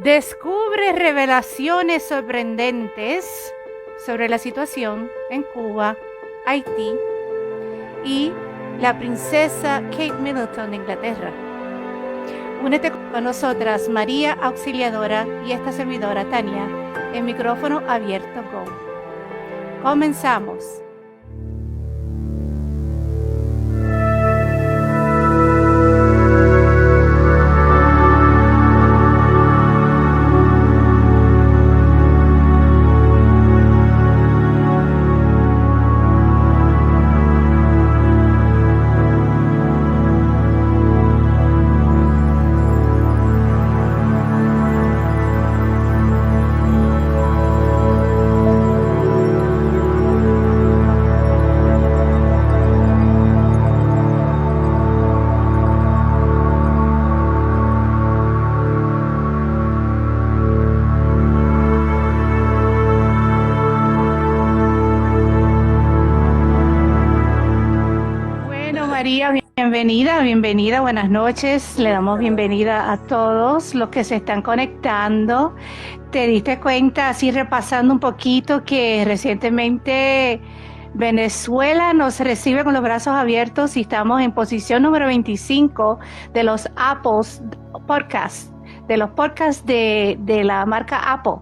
Descubre revelaciones sorprendentes sobre la situación en Cuba, Haití y la princesa Kate Middleton de Inglaterra. Únete con nosotras, María Auxiliadora y esta servidora, Tania, en micrófono abierto Go. Comenzamos. María, bienvenida, buenas noches. Le damos bienvenida a todos los que se están conectando. ¿Te diste cuenta, así repasando un poquito, que recientemente Venezuela nos recibe con los brazos abiertos y estamos en posición número 25 de los Apple Podcasts, de los podcasts de la marca Apple?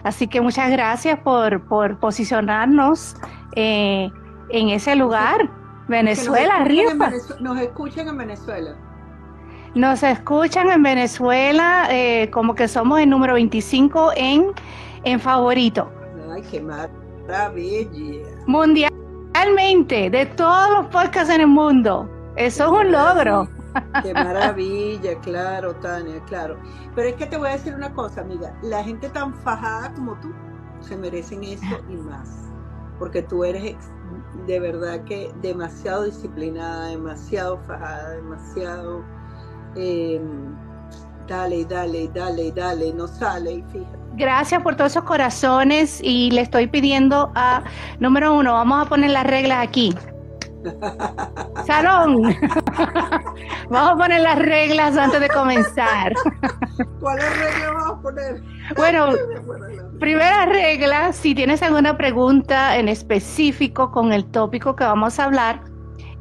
Así que muchas gracias por posicionarnos en ese lugar. Venezuela, arriba. Nos escuchan en Venezuela. Nos escuchan en Venezuela, como que somos el número 25 en favorito. Ay, qué maravilla. Mundialmente, de todos los podcasts en el mundo. Eso es un logro. Qué maravilla, claro, Tania, claro. Pero es que te voy a decir una cosa, amiga. La gente tan fajada como tú se merecen eso y más. Porque tú eres de verdad que demasiado disciplinada, demasiado fajada, demasiado dale, no sale, y fíjate. Gracias por todos esos corazones y le estoy pidiendo a, número 1, vamos a poner las reglas aquí. Salón. Vamos a poner las reglas antes de comenzar. ¿Cuáles reglas vamos a poner? Bueno, primera regla, si tienes alguna pregunta en específico con el tópico que vamos a hablar,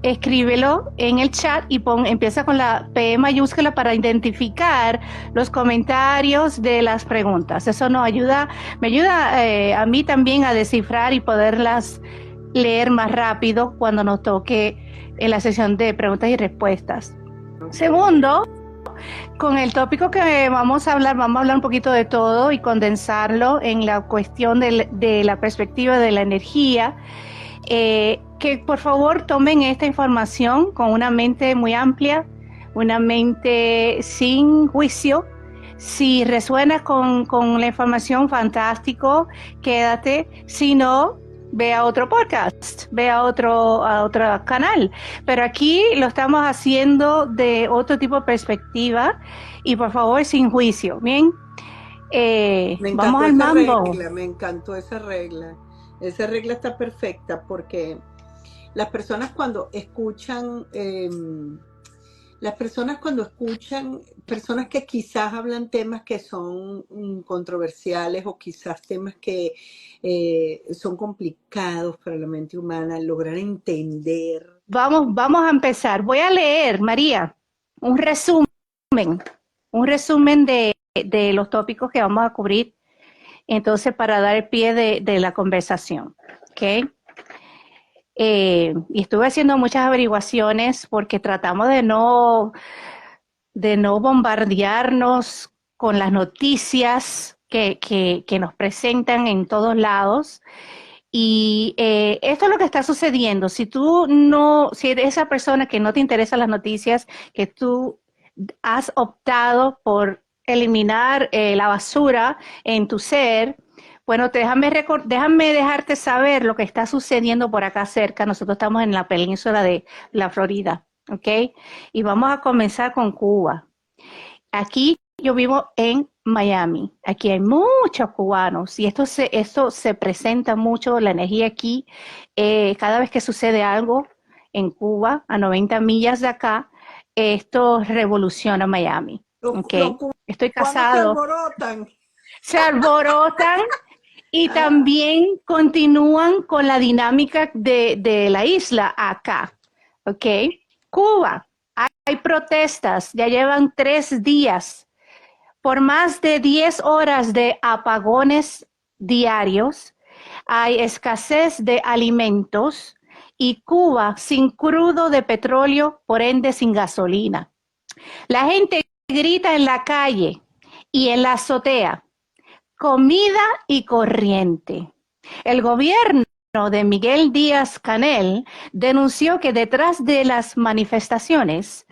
escríbelo en el chat y empieza con la P mayúscula para identificar los comentarios de las preguntas. Eso me ayuda a mí también a descifrar y poderlas leer más rápido cuando nos toque en la sesión de preguntas y respuestas. Segundo, con el tópico que vamos a hablar un poquito de todo y condensarlo en la cuestión de la perspectiva de la energía. Que por favor tomen esta información con una mente muy amplia, una mente sin juicio. Si resuena con la información, fantástico, quédate. Si no, ve a otro podcast, ve a otro canal. Pero aquí lo estamos haciendo de otro tipo de perspectiva y por favor sin juicio, ¿bien? Vamos al mambo. Me encantó esa regla. Esa regla está perfecta porque las personas cuando escuchan, personas que quizás hablan temas que son controversiales o quizás temas que son complicados para la mente humana, lograr entender. Vamos a empezar. Voy a leer, María, un resumen de los tópicos que vamos a cubrir, entonces para dar el pie de la conversación, ¿ok? Y estuve haciendo muchas averiguaciones porque tratamos de no bombardearnos con las noticias que nos presentan en todos lados. Y esto es lo que está sucediendo. Si eres esa persona que no te interesan las noticias, que tú has optado por eliminar la basura en tu ser, bueno, déjame dejarte saber lo que está sucediendo por acá cerca. Nosotros estamos en la península de la Florida, ¿ok? Y vamos a comenzar con Cuba. Aquí yo vivo en Miami. Aquí hay muchos cubanos y esto se presenta mucho, la energía aquí. Cada vez que sucede algo en Cuba, a 90 millas de acá, esto revoluciona Miami. Okay. Los estoy Cuando se casado, alborotan. se alborotan y también continúan con la dinámica de la isla acá, ¿ok? Cuba, hay protestas, ya llevan 3 días por más de 10 horas de apagones diarios, hay escasez de alimentos y Cuba sin crudo de petróleo, por ende sin gasolina. La gente grita en la calle y en la azotea, comida y corriente. El gobierno de Miguel Díaz-Canel denunció que detrás de las manifestaciones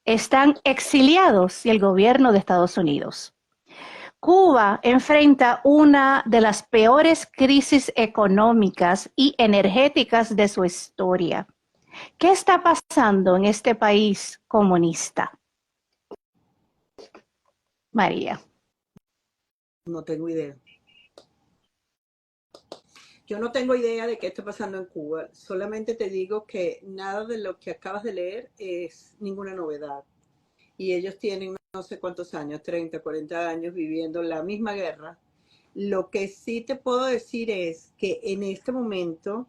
están exiliados y el gobierno de Estados Unidos. Cuba enfrenta una de las peores crisis económicas y energéticas de su historia. ¿Qué está pasando en este país comunista? María. No tengo idea. Yo no tengo idea de qué está pasando en Cuba. Solamente te digo que nada de lo que acabas de leer es ninguna novedad. Y ellos tienen no sé cuántos años, 30, 40 años viviendo la misma guerra. Lo que sí te puedo decir es que en este momento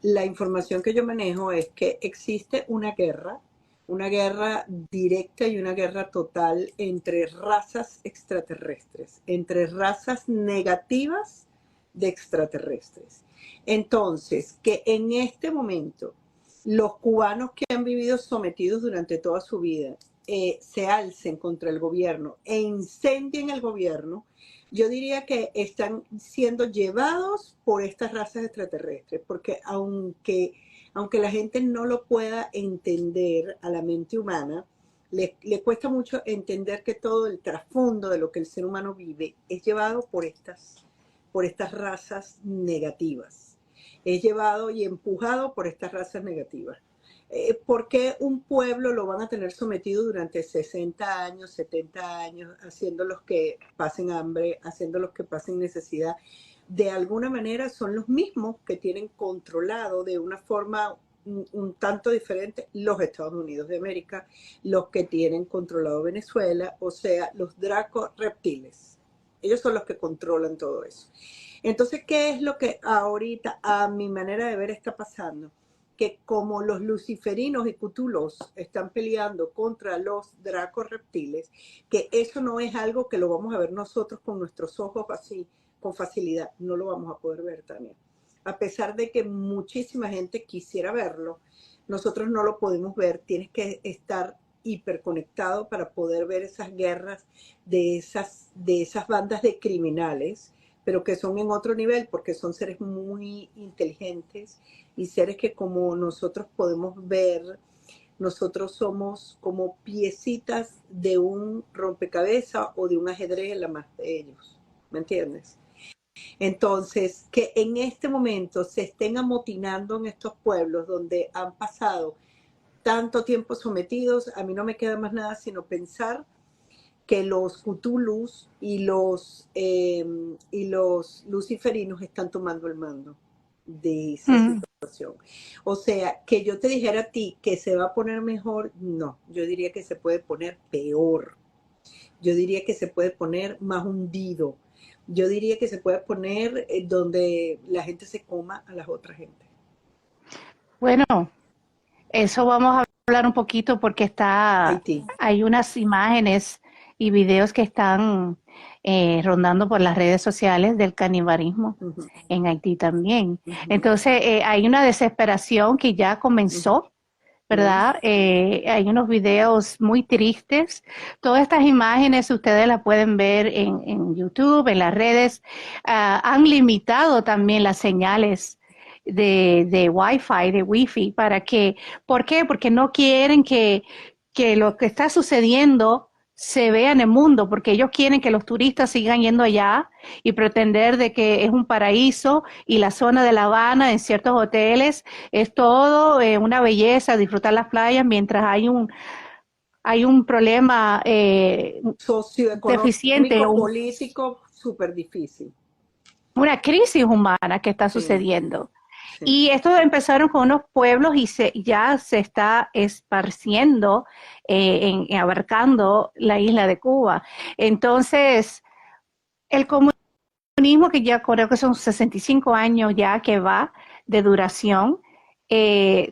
la información que yo manejo es que existe una guerra directa y una guerra total entre razas extraterrestres, entre razas negativas de extraterrestres. Entonces, que en este momento los cubanos que han vivido sometidos durante toda su vida se alcen contra el gobierno e incendien el gobierno, yo diría que están siendo llevados por estas razas extraterrestres, porque aunque la gente no lo pueda entender a la mente humana, le cuesta mucho entender que todo el trasfondo de lo que el ser humano vive es llevado por estas razas negativas. Es llevado y empujado por estas razas negativas. ¿Por qué un pueblo lo van a tener sometido durante 60 años, 70 años, haciéndolos que pasen hambre, haciéndolos que pasen necesidad? De alguna manera son los mismos que tienen controlado de una forma un tanto diferente los Estados Unidos de América, los que tienen controlado Venezuela, o sea, los Draco reptiles. Ellos son los que controlan todo eso. Entonces, ¿qué es lo que ahorita, a mi manera de ver, está pasando? Que como los luciferinos y cutulos están peleando contra los dracos reptiles, que eso no es algo que lo vamos a ver nosotros con nuestros ojos así, con facilidad, no lo vamos a poder ver también. A pesar de que muchísima gente quisiera verlo, nosotros no lo podemos ver, tienes que estar hiperconectado para poder ver esas guerras de esas bandas de criminales, pero que son en otro nivel porque son seres muy inteligentes y seres que como nosotros podemos ver, nosotros somos como piecitas de un rompecabezas o de un ajedrez en la mano de ellos, ¿me entiendes? Entonces, que en este momento se estén amotinando en estos pueblos donde han pasado tanto tiempo sometidos, a mí no me queda más nada sino pensar que los Cthulhus y los luciferinos están tomando el mando de esa situación. O sea, que yo te dijera a ti que se va a poner mejor, no, yo diría que se puede poner peor. Yo diría que se puede poner más hundido. Yo diría que se puede poner donde la gente se coma a las otras gente. Bueno, eso vamos a hablar un poquito porque Haití. hay unas imágenes y videos que están rondando por las redes sociales del canibalismo en Haití también. Entonces, hay una desesperación que ya comenzó, ¿verdad? Hay unos videos muy tristes. Todas estas imágenes ustedes las pueden ver en YouTube, en las redes. Han limitado también las señales de Wi-Fi, de Wi-Fi, ¿por qué? Porque no quieren que lo que está sucediendo se vea en el mundo, porque ellos quieren que los turistas sigan yendo allá y pretender de que es un paraíso y la zona de La Habana en ciertos hoteles es todo una belleza, disfrutar las playas mientras hay un problema deficiente, socioeconómico, político, súper difícil. una crisis humana que está Sí. sucediendo. sí. Y esto empezaron con unos pueblos y ya se está esparciendo, abarcando la isla de Cuba. Entonces, el comunismo, que ya creo que son 65 años ya que va de duración,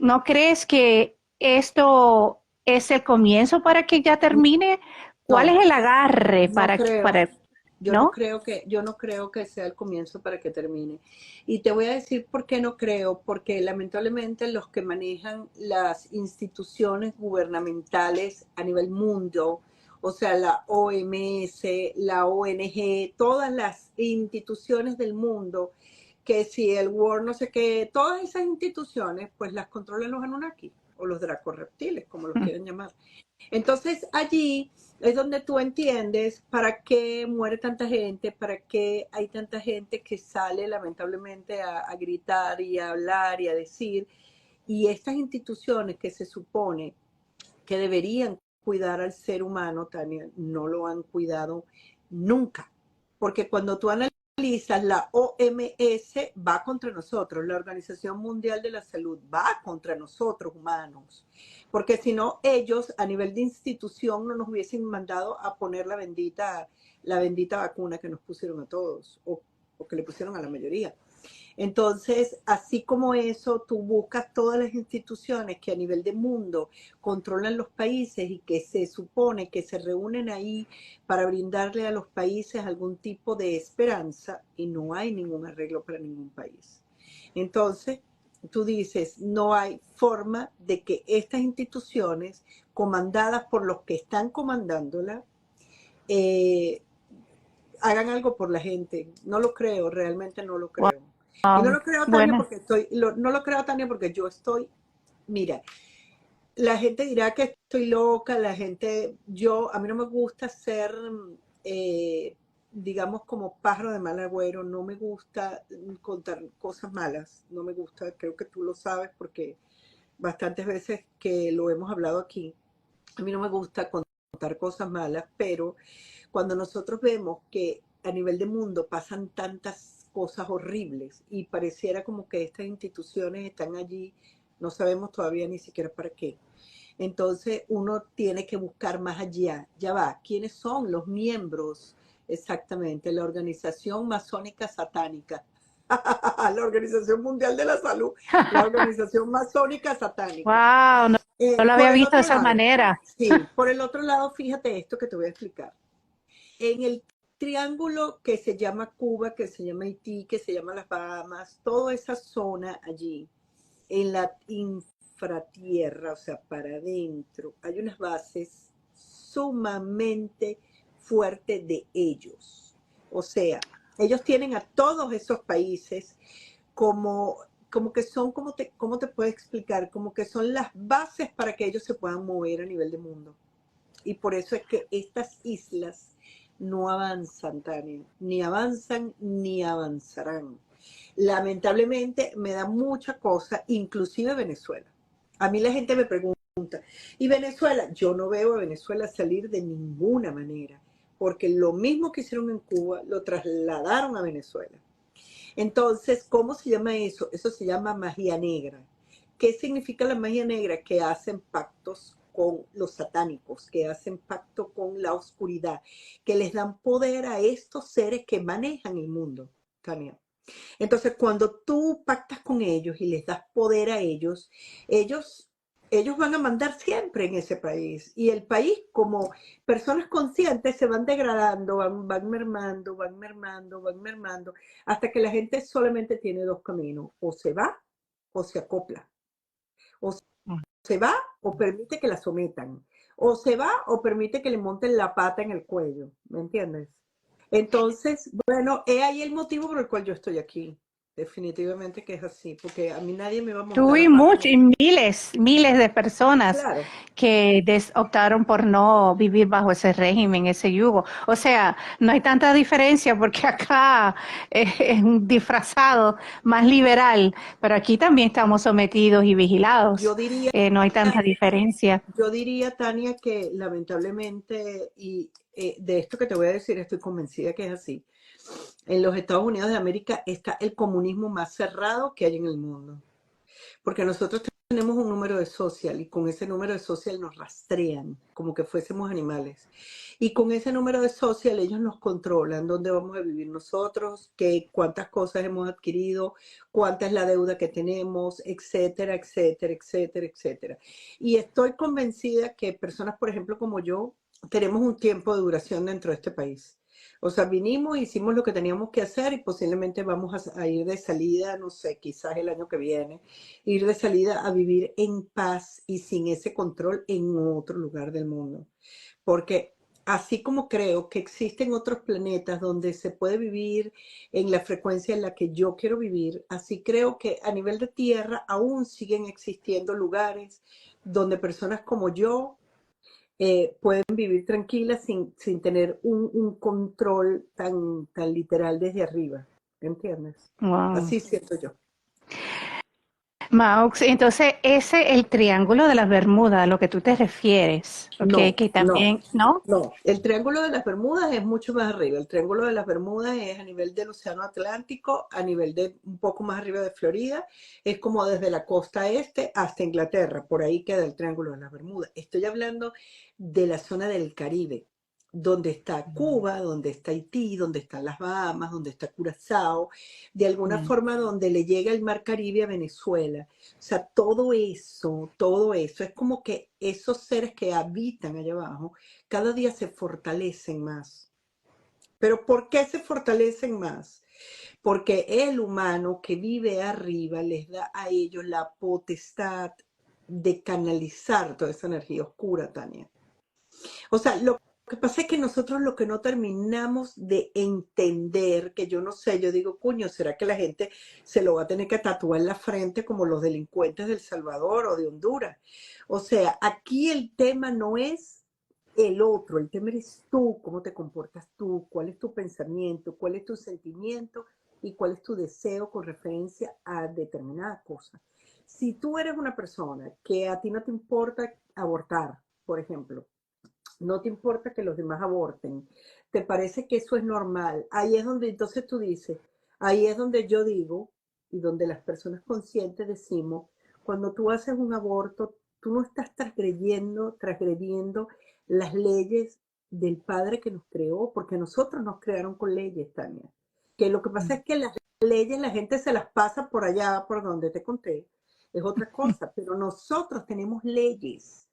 ¿no crees que esto es el comienzo para que ya termine? ¿Cuál No, es el agarre no creo. no? Yo no creo que sea el comienzo para que termine. Y te voy a decir por qué no creo, porque lamentablemente los que manejan las instituciones gubernamentales a nivel mundo, o sea, la OMS, la ONG, todas las instituciones del mundo, que si el World no sé qué, todas esas instituciones, pues las controlan los Anunnaki o los dracorreptiles, como los quieran llamar. Entonces allí es donde tú entiendes para qué muere tanta gente, para qué hay tanta gente que sale lamentablemente a gritar y a hablar y a decir. Y estas instituciones que se supone que deberían cuidar al ser humano, Tania, no lo han cuidado nunca. Porque cuando tú analizas, la OMS va contra nosotros, la Organización Mundial de la Salud va contra nosotros humanos. Porque si no, ellos a nivel de institución no nos hubiesen mandado a poner la bendita vacuna que nos pusieron a todos o que le pusieron a la mayoría. Entonces, así como eso, tú buscas todas las instituciones que a nivel de mundo controlan los países y que se supone que se reúnen ahí para brindarle a los países algún tipo de esperanza y no hay ningún arreglo para ningún país. Entonces, tú dices, no hay forma de que estas instituciones, comandadas por los que están comandándola, eh, hagan algo por la gente. No lo creo, realmente no lo creo. Y no Wow, lo creo, Tania, bueno, porque no lo creo, Tania, porque yo estoy, mira, la gente dirá que estoy loca, la gente, a mí no me gusta ser, eh, digamos, como pájaro de mal agüero, no me gusta contar cosas malas, no me gusta, creo que tú lo sabes porque bastantes veces que lo hemos hablado aquí, a mí no me gusta contar cosas malas, pero cuando nosotros vemos que a nivel de mundo pasan tantas cosas horribles y pareciera como que estas instituciones están allí, no sabemos todavía ni siquiera para qué. Entonces uno tiene que buscar más allá. Ya va, ¿quiénes son los miembros exactamente? La Organización Masónica Satánica. La Organización Mundial de la Salud, la Organización Masónica Satánica. wow, no, no lo Por había el visto de otro esa lado, manera. sí, por el otro lado, fíjate esto que te voy a explicar. En el triángulo que se llama Cuba, que se llama Haití, que se llama las Bahamas, toda esa zona allí, en la infratierra, o sea, para adentro, hay unas bases sumamente fuertes de ellos. O sea, ellos tienen a todos esos países como, como que son, ¿cómo te puedo explicar? Como que son las bases para que ellos se puedan mover a nivel de mundo. Y por eso es que estas islas no avanzan, Tania, ni avanzan ni avanzarán. Lamentablemente me da mucha cosa, inclusive Venezuela. A mí la gente me pregunta, ¿y Venezuela? Yo no veo a Venezuela salir de ninguna manera, porque lo mismo que hicieron en Cuba lo trasladaron a Venezuela. Entonces, ¿cómo se llama eso? Eso se llama magia negra. ¿Qué significa la magia negra? Que hacen pactos con los satánicos, que hacen pacto con la oscuridad, que les dan poder a estos seres que manejan el mundo, Tania. Entonces, cuando tú pactas con ellos y les das poder a ellos, ellos van a mandar siempre en ese país. Y el país, como personas conscientes, se van degradando, van mermando, van mermando, van mermando, hasta que la gente solamente tiene dos caminos, o se va o se acopla, o se va o permite que la sometan, o se va o permite que le monten la pata en el cuello, ¿me entiendes? Entonces, bueno, he ahí el motivo por el cual yo estoy aquí. Definitivamente que es así, porque a mí nadie me va a montar Tú la pata en y el... miles de personas Claro, que optaron por no vivir bajo ese régimen, ese yugo. O sea, no hay tanta diferencia porque acá es un disfrazado más liberal, pero aquí también estamos sometidos y yo vigilados. diría, No hay tanta diferencia. yo diría, Tania, que lamentablemente, y de esto que te voy a decir, estoy convencida que es así. En los Estados Unidos de América está el comunismo más cerrado que hay en el mundo. Porque nosotros tenemos un número de social y con ese número de social nos rastrean como que fuésemos animales. Y con ese número de social ellos nos controlan dónde vamos a vivir nosotros, cuántas cosas hemos adquirido, cuánta es la deuda que tenemos, etcétera, etcétera, etcétera, etcétera. Y estoy convencida que personas, por ejemplo, como yo, tenemos un tiempo de duración dentro de este país. O sea, vinimos, hicimos lo que teníamos que hacer y posiblemente vamos a ir de salida, no sé, quizás el año que viene, ir de salida a vivir en paz y sin ese control en otro lugar del mundo. Porque así como creo que existen otros planetas donde se puede vivir en la frecuencia en la que yo quiero vivir, así creo que a nivel de Tierra aún siguen existiendo lugares donde personas como yo pueden vivir tranquilas sin tener un control tan literal desde arriba, ¿entiendes? Wow. Así siento yo. Maux, entonces ese el triángulo de las Bermudas, a lo que tú te refieres, ¿ok? No, Que no, también, ¿no? no. El Triángulo de las Bermudas es mucho más arriba. El Triángulo de las Bermudas es a nivel del Océano Atlántico, a nivel de un poco más arriba de Florida. Es como desde la costa este hasta Inglaterra. Por ahí queda el Triángulo de las Bermudas. Estoy hablando de la zona del Caribe, donde está Cuba, donde está Haití, donde están las Bahamas, donde está Curazao, de alguna Mm. forma donde le llega el Mar Caribe a Venezuela. O sea, todo eso, es como que esos seres que habitan allá abajo cada día se fortalecen más. Pero ¿por qué se fortalecen más? Porque el humano que vive arriba les da a ellos la potestad de canalizar toda esa energía oscura, Tania. O sea, lo que pasa es que nosotros lo que no terminamos de entender, que yo no sé, yo digo, coño, ¿será que la gente se lo va a tener que tatuar en la frente como los delincuentes de El Salvador o de Honduras? O sea, aquí el tema no es el otro, el tema eres tú, cómo te comportas tú, cuál es tu pensamiento, cuál es tu sentimiento y cuál es tu deseo con referencia a determinada cosa. Si tú eres una persona que a ti no te importa abortar, por ejemplo, no te importa que los demás aborten, te parece que eso es normal, ahí es donde entonces tú dices, ahí es donde yo digo y donde las personas conscientes decimos, cuando tú haces un aborto, tú no estás transgrediendo las leyes del Padre que nos creó, porque nosotros nos crearon con leyes, Tania. Que lo que pasa es que las leyes la gente se las pasa por allá, por donde te conté, es otra cosa, pero nosotros tenemos leyes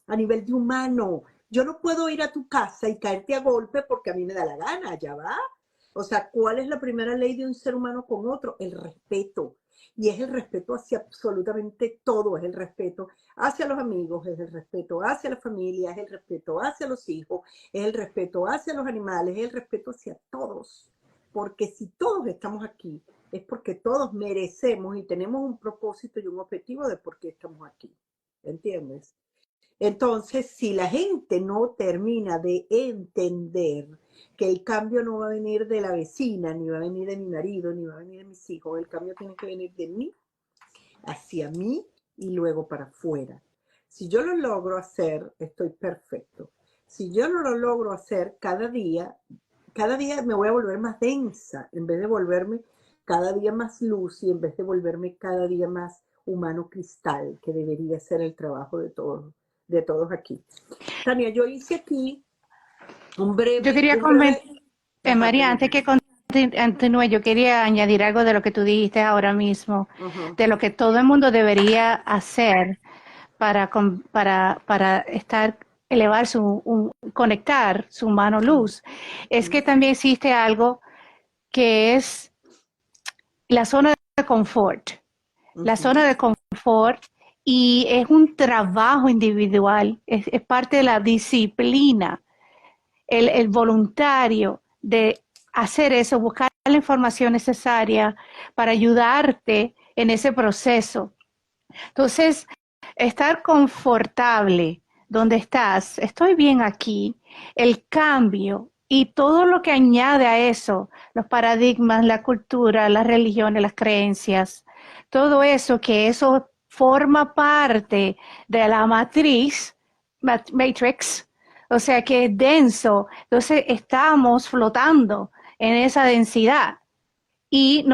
a nivel de humano. Yo no puedo ir a tu casa y caerte a golpe porque a mí me da la gana, ya va. O sea, ¿cuál es la primera ley de un ser humano con otro? El respeto. Y es el respeto hacia absolutamente todo, es el respeto hacia los amigos, es el respeto hacia la familia, es el respeto hacia los hijos, es el respeto hacia los animales, es el respeto hacia todos. Porque si todos estamos aquí, es porque todos merecemos y tenemos un propósito y un objetivo de por qué estamos aquí. ¿Entiendes? Entonces, si la gente no termina de entender que el cambio no va a venir de la vecina, ni va a venir de mi marido, ni va a venir de mis hijos, el cambio tiene que venir de mí, hacia mí y luego para afuera. Si yo lo logro hacer, estoy perfecto. Si yo no lo logro hacer cada día me voy a volver más densa, en vez de volverme cada día más luz y en vez de volverme cada día más humano cristal, que debería ser el trabajo de todos aquí. Tania, yo hice aquí Yo quería un breve, ajá, María, antes pregúntame. que continúe, yo quería añadir algo de lo que tú dijiste ahora mismo, Ajá, de lo que todo el mundo debería hacer para estar, elevar conectar su mano luz. Es que también existe algo que es la zona de confort. La ajá, zona de confort y es un trabajo individual, es parte de la disciplina, el voluntario de hacer eso, buscar la información necesaria para ayudarte en ese proceso. Entonces, estar confortable donde estás, estoy bien aquí, el cambio y todo lo que añade a eso, los paradigmas, la cultura, las religiones, las creencias, todo eso que eso forma parte de la matriz, matrix, O sea que es denso. Entonces estamos flotando en esa densidad y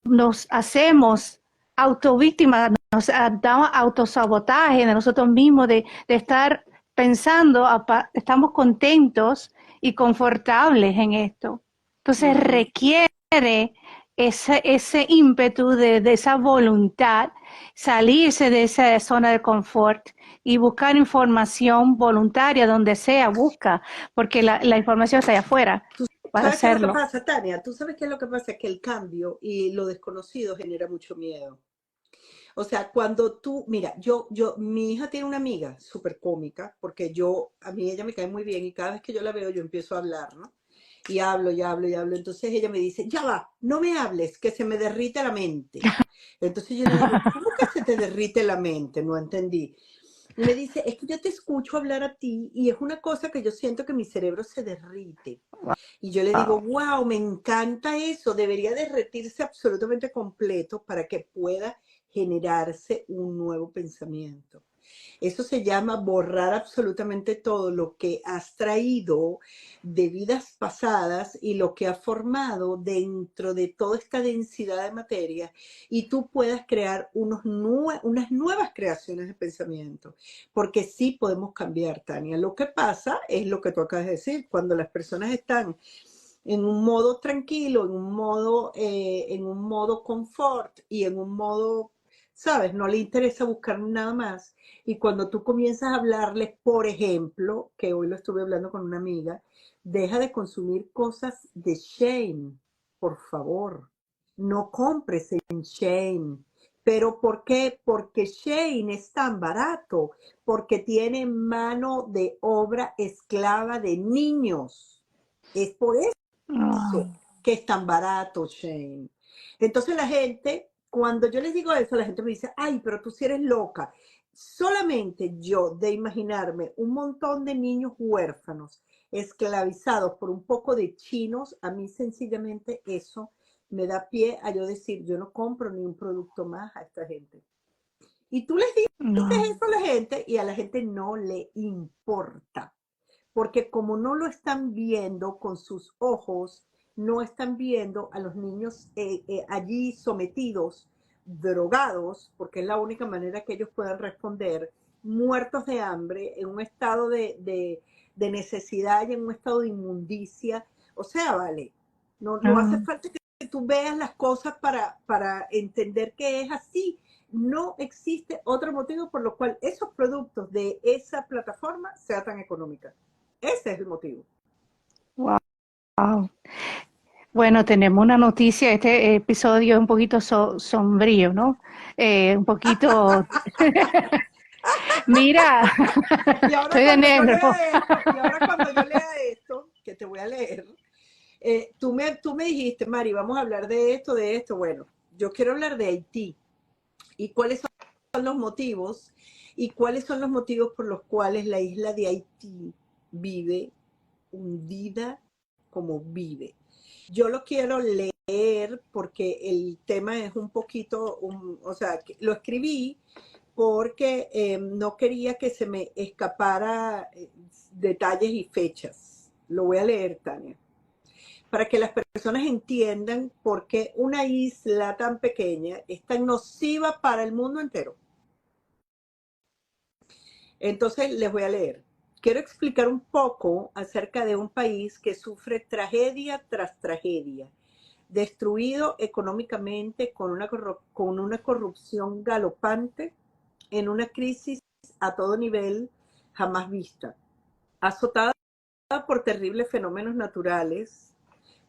nos hacemos autovíctimas, nos damos autosabotaje de nosotros mismos, de estar pensando, estamos contentos y confortables en esto. Entonces requiere ese ímpetu de esa voluntad, salirse de esa zona de confort y buscar información voluntaria donde sea, busca, porque la información está allá afuera para ¿Sabes qué es lo que hacerlo. pasa, Tania? ¿Tú sabes qué es lo que pasa? Que el cambio y lo desconocido genera mucho miedo. O sea, cuando tú, mira, mi hija tiene una amiga súper cómica, porque a mí ella me cae muy bien y cada vez que yo la veo yo empiezo a hablar, ¿no? Y hablo, y hablo, y hablo. Entonces ella me dice, ya va, no me hables, que se me derrite la mente. Entonces yo le digo, ¿cómo que se te derrite la mente? No entendí. Y me dice, es que yo te escucho hablar a ti y es una cosa que yo siento que mi cerebro se derrite. Y yo le digo, Wow. wow, me encanta eso, debería derretirse absolutamente completo para que pueda generarse un nuevo pensamiento. Eso se llama borrar absolutamente todo lo que has traído de vidas pasadas y lo que has formado dentro de toda esta densidad de materia y tú puedas crear unas nuevas creaciones de pensamiento. Porque sí podemos cambiar, Tania. Lo que pasa es lo que tú acabas de decir, cuando las personas están en un modo tranquilo, en un modo confort y en un modo, ¿sabes? No le interesa buscar nada más. Y cuando tú comienzas a hablarles, por ejemplo, que hoy lo estuve hablando con una amiga, deja de consumir cosas de Shane, por favor. No compres en Shane. ¿Pero por qué? Porque Shane es tan barato, porque tiene mano de obra esclava de niños. Es por eso Oh, que es tan barato, Shane. Entonces la gente, cuando yo les digo eso, la gente me dice, ay, pero tú sí eres loca. Solamente yo de imaginarme un montón de niños huérfanos esclavizados por un poco de chinos, a mí sencillamente eso me da pie a yo decir, yo no compro ni un producto más a esta gente. Y tú les dices no. eso a la gente y a la gente no le importa porque como no lo están viendo con sus ojos, no están viendo a los niños allí sometidos, drogados, porque es la única manera que ellos puedan responder, muertos de hambre, en un estado de necesidad y en un estado de inmundicia. O sea, vale, no hace No. falta que tú veas las cosas para entender que es así. No existe otro motivo por lo cual esos productos de esa plataforma sea tan económica. Ese es el motivo. Wow. Bueno, tenemos una noticia, este episodio es un poquito sombrío, ¿no? Un poquito, mira, Y ahora estoy de cuando yo negro. lea esto, y ahora cuando yo lea esto, que te voy a leer, tú me dijiste, Mari, vamos a hablar de esto, de esto. Bueno, yo quiero hablar de Haití y cuáles son los motivos y cuáles son los motivos por los cuales la isla de Haití vive hundida como vive. Yo lo quiero leer porque el tema es un poquito, o sea, lo escribí porque no quería que se me escapara detalles y fechas. Lo voy a leer, Tania, para que las personas entiendan por qué una isla tan pequeña es tan nociva para el mundo entero. Entonces, les voy a leer. Quiero explicar un poco acerca de un país que sufre tragedia tras tragedia, destruido económicamente con una corrupción galopante, en una crisis a todo nivel jamás vista, azotada por terribles fenómenos naturales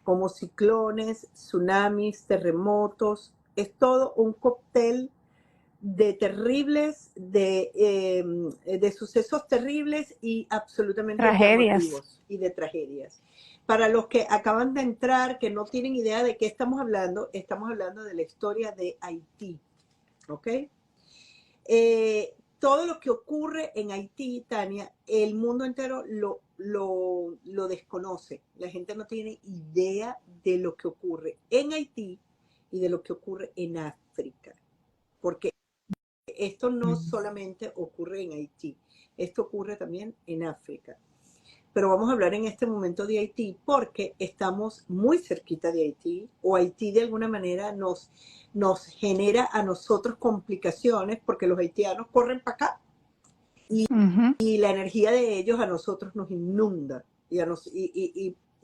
como ciclones, tsunamis, terremotos. Es todo un cóctel de terribles, de sucesos terribles y absolutamente Tragedias. llamativos y de tragedias. Para los que acaban de entrar, que no tienen idea de qué estamos hablando de la historia de Haití, ¿ok? Todo lo que ocurre en Haití, Tania, el mundo entero lo desconoce. La gente no tiene idea de lo que ocurre en Haití y de lo que ocurre en África. Porque esto no solamente ocurre en Haití, esto ocurre también en África. pero vamos a hablar en este momento de Haití porque estamos muy cerquita de Haití, o Haití de alguna manera nos genera a nosotros complicaciones porque los haitianos corren para acá y la energía de ellos a nosotros nos inunda. Y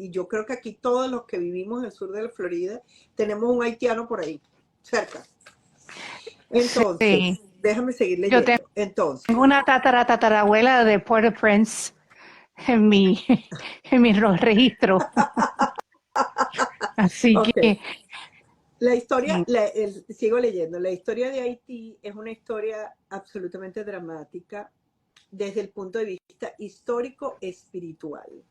yo creo que aquí todos los que vivimos en el sur de la Florida tenemos un haitiano por ahí, cerca. Entonces, Sí. déjame seguir Yo leyendo. Entonces, tengo una tatarabuela de Port-au-Prince en mi, en mi registro. Así ok. que, La historia, sigo leyendo, la historia de Haití es una historia absolutamente dramática desde el punto de vista histórico-espiritual.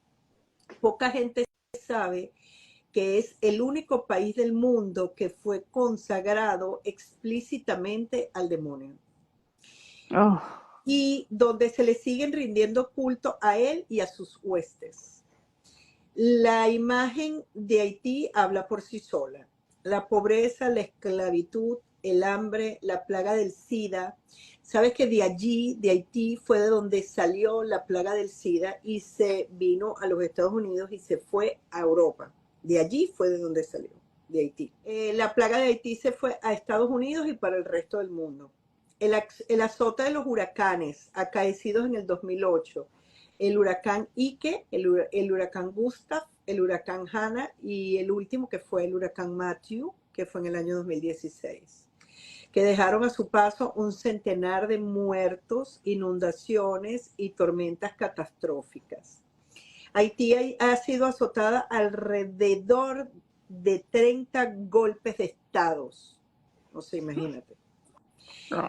Poca gente sabe que es el único país del mundo que fue consagrado explícitamente al demonio. oh, Y donde se le siguen rindiendo culto a él y a sus huestes. La imagen de Haití habla por sí sola. La pobreza, la esclavitud, el hambre, la plaga del SIDA. Sabes que de allí, de Haití, fue de donde salió la plaga del SIDA y se vino a los Estados Unidos y se fue a Europa. De allí fue de donde salió, de Haití. La plaga de Haití se fue a Estados Unidos y para el resto del mundo. El azote de los huracanes acaecidos en el 2008, el huracán Ike, el huracán Gustav, el huracán Hanna y el último que fue el huracán Matthew, que fue en el año 2016, que dejaron a su paso un centenar de muertos, inundaciones y tormentas catastróficas. Haití ha sido azotada alrededor de 30 golpes de estados. No sé, imagínate.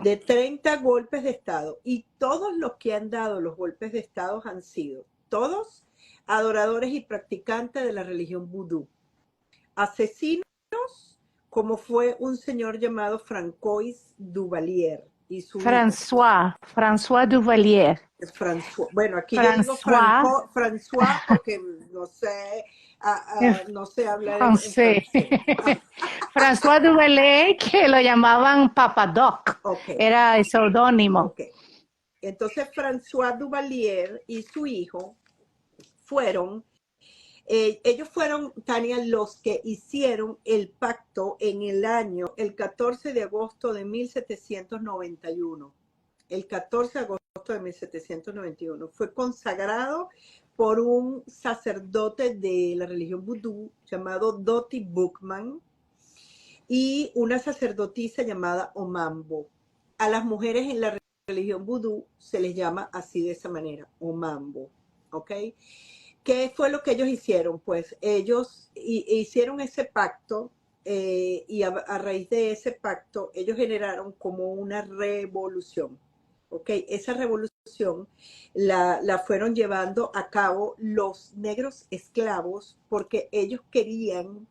De 30 golpes de Estado, y todos los que han dado los golpes de Estado han sido todos adoradores y practicantes de la religión vudú, asesinos como fue un señor llamado Francois Duvalier y su hijo. François Duvalier. François, bueno, aquí yo digo François, François porque no sé, no sé hablar en francés. francés. François Duvalier, que lo llamaban Papa Doc, Ok, era el seudónimo. ok. Entonces François Duvalier y su hijo fueron, ellos fueron, Tania, los que hicieron el pacto en el 14 de agosto de 1791. El 14 de agosto de 1791 fue consagrado por un sacerdote de la religión vudú llamado Dottie Bookman y una sacerdotisa llamada Omambo. A las mujeres en la religión vudú se les llama así de esa manera, Omambo, ¿ok? ¿Qué fue lo que ellos hicieron? Pues ellos hicieron ese pacto y a raíz de ese pacto ellos generaron como una revolución, ¿ok? Esa revolución la fueron llevando a cabo los negros esclavos porque ellos querían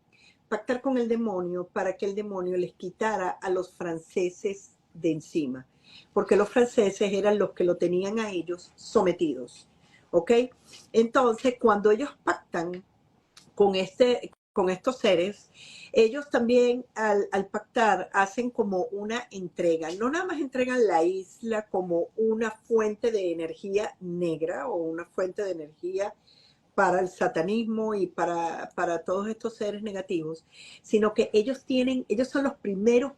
pactar con el demonio para que el demonio les quitara a los franceses de encima, porque los franceses eran los que lo tenían a ellos sometidos, ¿ok? Entonces, cuando ellos pactan con estos seres, ellos también al pactar hacen como una entrega, no nada más entregan la isla como una fuente de energía negra o una fuente de energía para el satanismo y para todos estos seres negativos, sino que ellos son los primeros,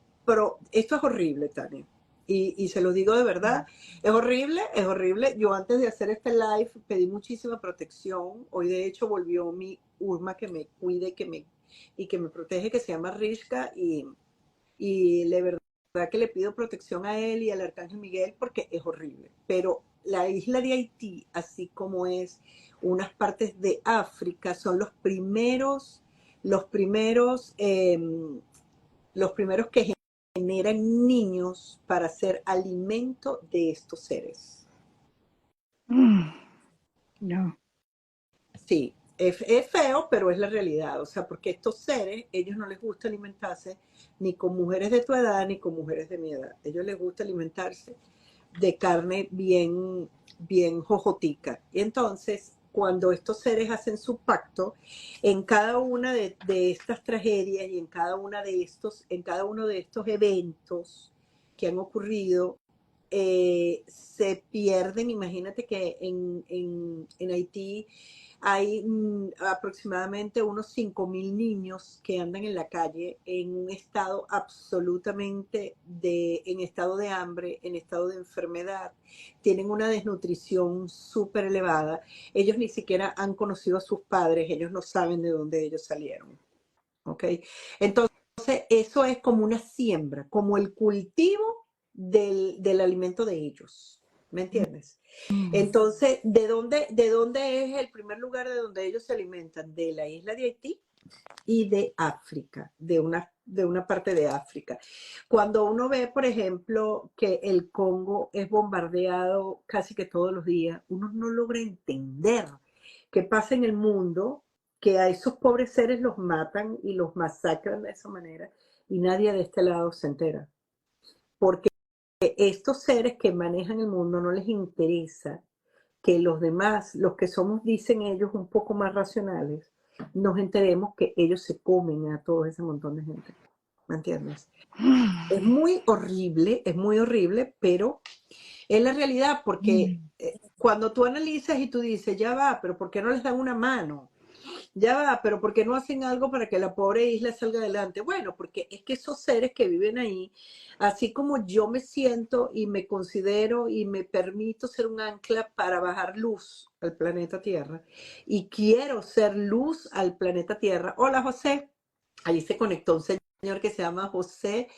esto es horrible, Tania, y se lo digo de verdad, es horrible, es horrible. Yo antes de hacer este live pedí muchísima protección, hoy de hecho volvió mi Urma que me cuide y que me protege, que se llama Rishka, y de verdad que le pido protección a él y al Arcángel Miguel porque es horrible, pero la isla de Haití, así como es unas partes de África, son los primeros que generan niños para ser alimento de estos seres. No. Sí, es feo, pero es la realidad. O sea, porque estos seres, ellos no les gusta alimentarse ni con mujeres de tu edad ni con mujeres de mi edad. Ellos les gusta alimentarse de carne bien, bien jojotica. Y entonces, cuando estos seres hacen su pacto, en cada una de estas tragedias y en cada uno de estos eventos que han ocurrido, se pierden. Imagínate que en Haití hay aproximadamente unos 5.000 niños que andan en la calle en un estado absolutamente en estado de hambre, en estado de enfermedad, tienen una desnutrición súper elevada, ellos ni siquiera han conocido a sus padres, ellos no saben de dónde ellos salieron, ¿ok? Entonces, eso es como una siembra, como el cultivo del alimento de ellos, ¿me entiendes? Entonces, ¿de dónde es el primer lugar de donde ellos se alimentan? De la isla de Haití y de África, de una parte de África. Cuando uno ve, por ejemplo, que el Congo es bombardeado casi que todos los días, uno no logra entender qué pasa en el mundo, que a esos pobres seres los matan y los masacran de esa manera y nadie de este lado se entera. Porque estos seres que manejan el mundo no les interesa que los demás, los que somos, dicen ellos, un poco más racionales, nos enteremos que ellos se comen a todo ese montón de gente. ¿Me entiendes? Es muy horrible, pero es la realidad porque cuando tú analizas y tú dices, ya va, pero ¿por qué no les dan una mano? Ya va, pero ¿por qué no hacen algo para que la pobre isla salga adelante? Bueno, porque es que esos seres que viven ahí, así como yo me siento y me considero y me permito ser un ancla para bajar luz al planeta Tierra, y quiero ser luz al planeta Tierra. Hola, José. Allí se conectó un señor que se llama José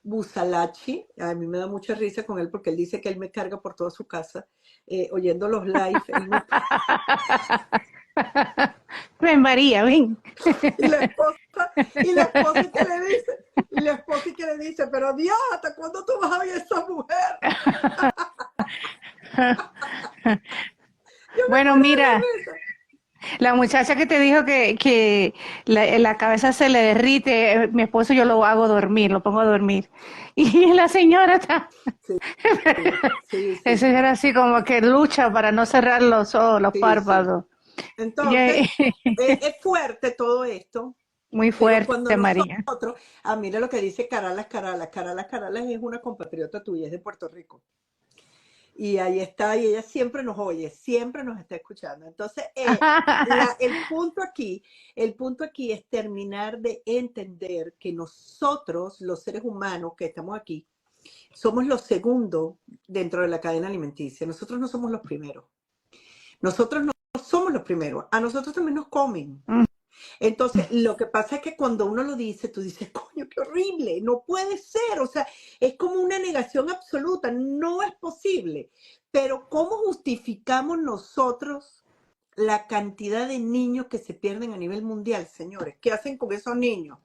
Busalachi. A mí me da mucha risa con él porque él dice que él me carga por toda su casa, oyendo los live. Él me Ven, María, ven. Y la esposa, y la esposa que le dice, y la esposa que le dice, pero Dios, ¿hasta cuándo tú vas a ver a esa mujer? Yo me Bueno, muero de la mira, risa. la muchacha que te dijo que la cabeza se le derrite, mi esposo yo lo hago dormir, lo pongo a dormir. Y la señora está, Sí, sí, esa sí, señora así como que lucha para no cerrar los ojos, los sí, sí. párpados. Y, Entonces, es fuerte todo esto, muy pero cuando fuerte, María. nosotros, mira lo que dice Caralas es una compatriota tuya, es de Puerto Rico. Y ahí está, y ella siempre nos oye, siempre nos está escuchando. Entonces, el punto aquí es terminar de entender que nosotros, los seres humanos que estamos aquí, somos los segundos dentro de la cadena alimenticia. Nosotros no somos los primeros. Nosotros no somos los primeros. A nosotros también nos comen. Entonces, lo que pasa es que cuando uno lo dice, tú dices, coño, qué horrible, no puede ser, o sea, es como una negación absoluta, no es posible. Pero ¿cómo justificamos nosotros la cantidad de niños que se pierden a nivel mundial, señores? ¿Qué hacen con esos niños?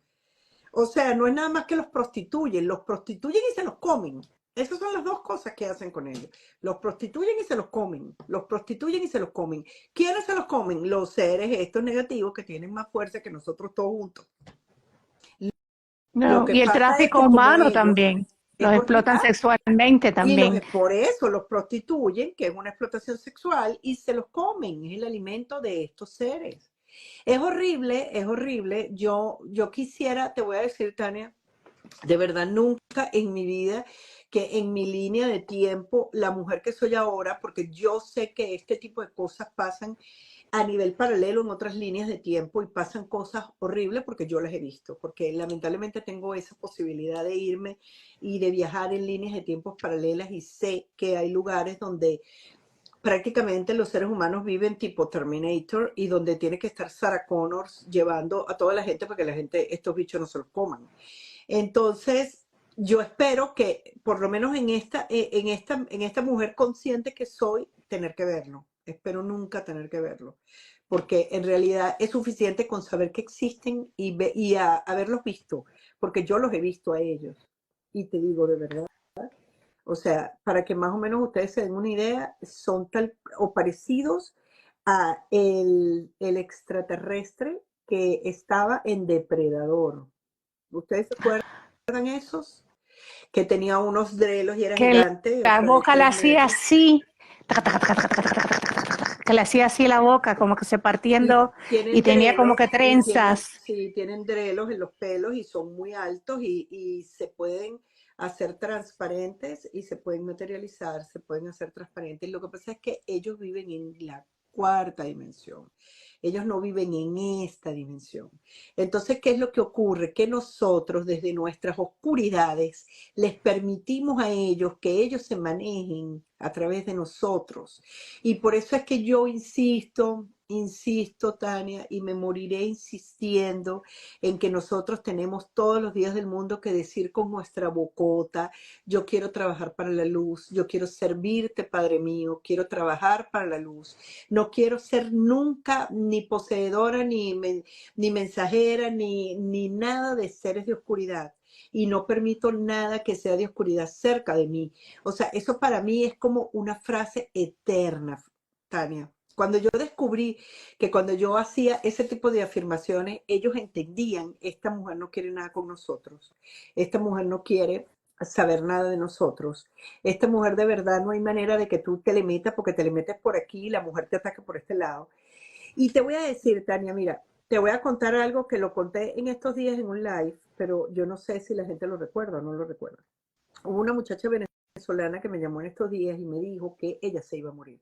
O sea, no es nada más que los prostituyen y se los comen. Esas son las dos cosas que hacen con ellos. Los prostituyen y se los comen. Los prostituyen y se los comen. ¿Quiénes se los comen? Los seres estos negativos que tienen más fuerza que nosotros todos juntos. Lo No, que y el pasa es tráfico que como humano ellos, también. es Los porque, explotan sexualmente y también. por eso los prostituyen, que es una explotación sexual, y se los comen. Es el alimento de estos seres. Es horrible, es horrible. Yo quisiera, te voy a decir, Tania, de verdad, nunca en mi vida, que en mi línea de tiempo, la mujer que soy ahora, porque yo sé que este tipo de cosas pasan a nivel paralelo en otras líneas de tiempo y pasan cosas horribles porque yo las he visto, porque lamentablemente tengo esa posibilidad de irme y de viajar en líneas de tiempos paralelas y sé que hay lugares donde prácticamente los seres humanos viven tipo Terminator y donde tiene que estar Sarah Connors llevando a toda la gente para que la gente, estos bichos no se los coman. Entonces, yo espero que, por lo menos en esta mujer consciente que soy, tener que verlo. Espero nunca tener que verlo. Porque en realidad es suficiente con saber que existen y haberlos visto. Porque yo los he visto a ellos. Y te digo de verdad. O sea, para que más o menos ustedes se den una idea, son tal o parecidos a el extraterrestre que estaba en Depredador. ¿Ustedes se acuerdan esos? Que tenía unos drelos y era Que gigante, o la sea, de boca la 6 hacía metros. así, taca, taca, taca, taca, taca, taca, taca, taca, taca, que le hacía así la boca, como que se Y partiendo y tienen tenía como drelos, que y tienen, trenzas. sí, tienen drelos en los pelos y son muy altos y se pueden a ser transparentes y se pueden materializar, se pueden hacer transparentes. Lo que pasa es que ellos viven en la cuarta dimensión. Ellos no viven en esta dimensión. Entonces, ¿qué es lo que ocurre? Que nosotros desde nuestras oscuridades les permitimos a ellos que ellos se manejen a través de nosotros. Y por eso es que yo insisto, Tania, y me moriré insistiendo en que nosotros tenemos todos los días del mundo que decir con nuestra bocota: yo quiero trabajar para la luz, yo quiero servirte, Padre mío, quiero trabajar para la luz. No quiero ser nunca ni poseedora, ni mensajera, ni nada de seres de oscuridad. Y no permito nada que sea de oscuridad cerca de mí. O sea, eso para mí es como una frase eterna, Tania. Cuando yo descubrí que cuando yo hacía ese tipo de afirmaciones, ellos entendían: esta mujer no quiere nada con nosotros, esta mujer no quiere saber nada de nosotros, esta mujer de verdad no hay manera de que tú te le metas, porque te le metes por aquí y la mujer te ataca por este lado. Y te voy a decir, Tania, mira, te voy a contar algo que lo conté en estos días en un live, pero yo no sé si la gente lo recuerda o no lo recuerda. Hubo una muchacha venezolana que me llamó en estos días y me dijo que ella se iba a morir.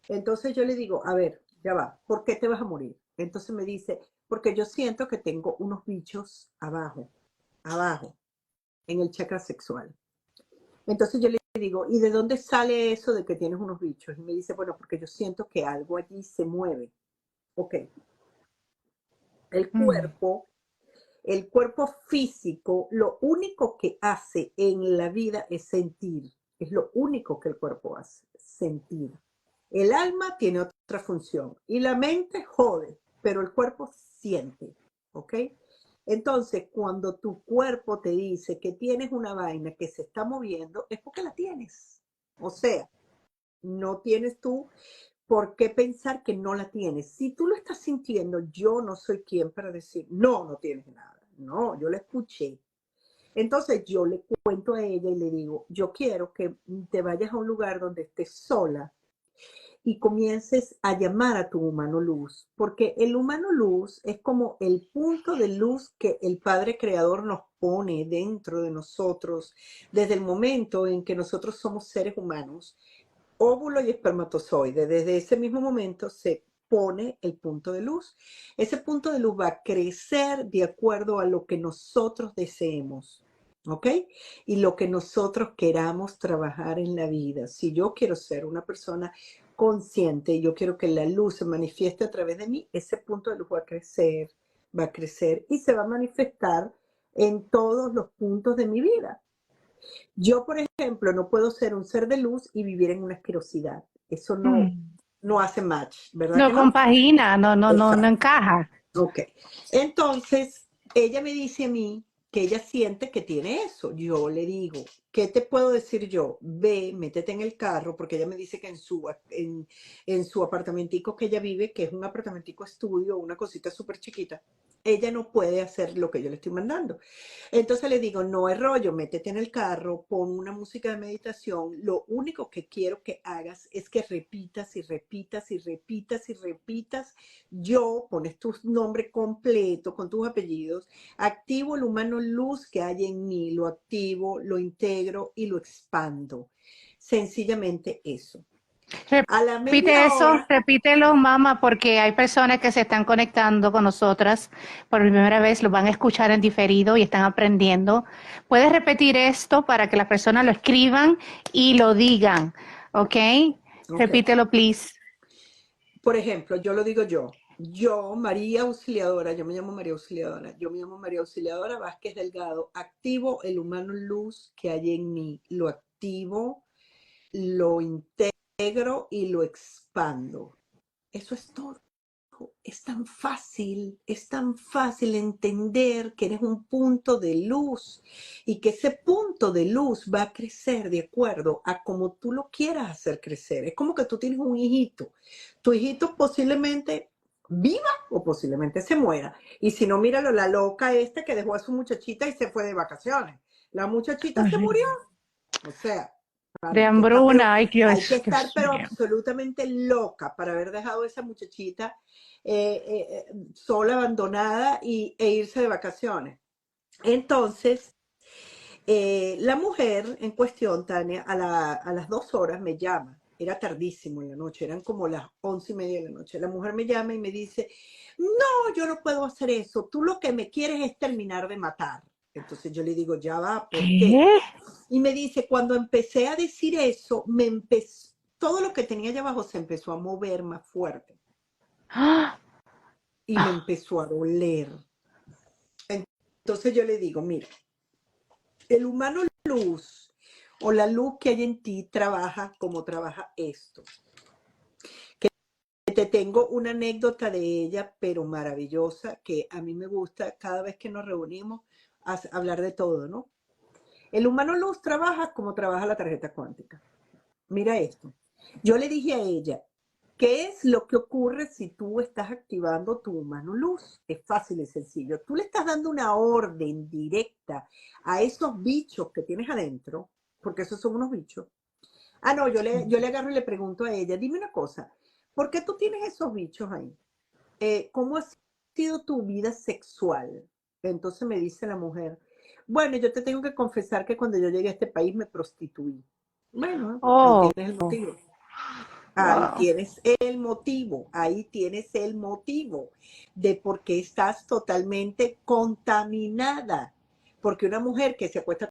Entonces yo le digo: a ver, ya va, ¿por qué te vas a morir? Entonces me dice: porque yo siento que tengo unos bichos abajo, en el chakra sexual. Entonces yo le digo: ¿y de dónde sale eso de que tienes unos bichos? Y me dice: bueno, porque yo siento que algo allí se mueve. Ok, el Mm. cuerpo, el cuerpo físico, lo único que hace en la vida es sentir. Es lo único que el cuerpo hace, sentir. El alma tiene otra función y la mente jode, pero el cuerpo siente, ¿ok? Entonces, cuando tu cuerpo te dice que tienes una vaina que se está moviendo, es porque la tienes. O sea, no tienes tú por qué pensar que no la tienes. Si tú lo estás sintiendo, yo no soy quien para decir: no, no tienes nada. No, yo la escuché. Entonces yo le cuento a ella y le digo: yo quiero que te vayas a un lugar donde estés sola y comiences a llamar a tu humano luz, porque el humano luz es como el punto de luz que el Padre Creador nos pone dentro de nosotros desde el momento en que nosotros somos seres humanos, óvulo y espermatozoide. Desde ese mismo momento se pone el punto de luz. Ese punto de luz va a crecer de acuerdo a lo que nosotros deseemos. ¿Ok? Y lo que nosotros queramos trabajar en la vida. Si yo quiero ser una persona consciente y yo quiero que la luz se manifieste a través de mí, ese punto de luz va a crecer y se va a manifestar en todos los puntos de mi vida. Yo, por ejemplo, no puedo ser un ser de luz y vivir en una asquerosidad. Eso no, Mm. no hace match, ¿verdad No que no? compagina, no Exacto. encaja. Ok. Entonces, ella me dice a mí que ella siente que tiene eso. Yo le digo: ¿qué te puedo decir yo? Ve, métete en el carro, porque ella me dice que en su apartamentico que ella vive, que es un apartamentico estudio, una cosita súper chiquita, ella no puede hacer lo que yo le estoy mandando. Entonces le digo: no es rollo, métete en el carro, pon una música de meditación. Lo único que quiero que hagas es que repitas y repitas y repitas y repitas: yo, pones tu nombre completo con tus apellidos, activo el humano luz que hay en mí, lo activo, lo integro y lo expando. Sencillamente eso. A la Repite media eso, hora, repítelo, mamá, porque hay personas que se están conectando con nosotras por primera vez, lo van a escuchar en diferido y están aprendiendo. Puedes repetir esto para que las personas lo escriban y lo digan, ¿ok? ok. Repítelo, please. Por ejemplo, yo lo digo yo, María Auxiliadora, yo me llamo María Auxiliadora, yo me llamo María Auxiliadora Vázquez Delgado, activo el humano luz que hay en mí, lo activo, lo integro y lo expando. Eso es todo. Es tan fácil entender que eres un punto de luz y que ese punto de luz va a crecer de acuerdo a como tú lo quieras hacer crecer. Es como que tú tienes un hijito. Tu hijito posiblemente viva o posiblemente se muera. Y si no, míralo, la loca esta que dejó a su muchachita y se fue de vacaciones. La muchachita se murió. O sea, De hay que estar, pero hambruna, ay hay que Dios, estar, Dios pero mío. absolutamente loca para haber dejado a esa muchachita sola, abandonada e irse de vacaciones. Entonces, La mujer en cuestión, Tania, a las 2 horas me llama. Era tardísimo en la noche, eran como las 11:30 de la noche. La mujer me llama y me dice, no, yo no puedo hacer eso. Tú lo que me quieres es terminar de matar. Entonces yo le digo, ya va, ¿por qué? ¿Qué? Y me dice, cuando empecé a decir eso, todo lo que tenía allá abajo se empezó a mover más fuerte ¡Ah! y me empezó a doler. Entonces yo le digo, mira, el humano luz o la luz que hay en ti trabaja como trabaja esto. Que te tengo una anécdota de ella, pero maravillosa, que a mí me gusta cada vez que nos reunimos hablar de todo, ¿no? El humano luz trabaja como trabaja la tarjeta cuántica. Mira esto. Yo le dije a ella, ¿qué es lo que ocurre si tú estás activando tu humano luz? Es fácil y sencillo. Tú le estás dando una orden directa a esos bichos que tienes adentro, porque esos son unos bichos. Ah, no, yo le agarro y le pregunto a ella, dime una cosa, ¿por qué tú tienes esos bichos ahí? ¿Cómo ha sido tu vida sexual? Entonces me dice la mujer, bueno, yo te tengo que confesar que cuando yo llegué a este país me prostituí. Bueno, ahí Oh, tienes el motivo. Ahí wow. tienes el motivo, ahí tienes el motivo de por qué estás totalmente contaminada. Porque una mujer que se acuesta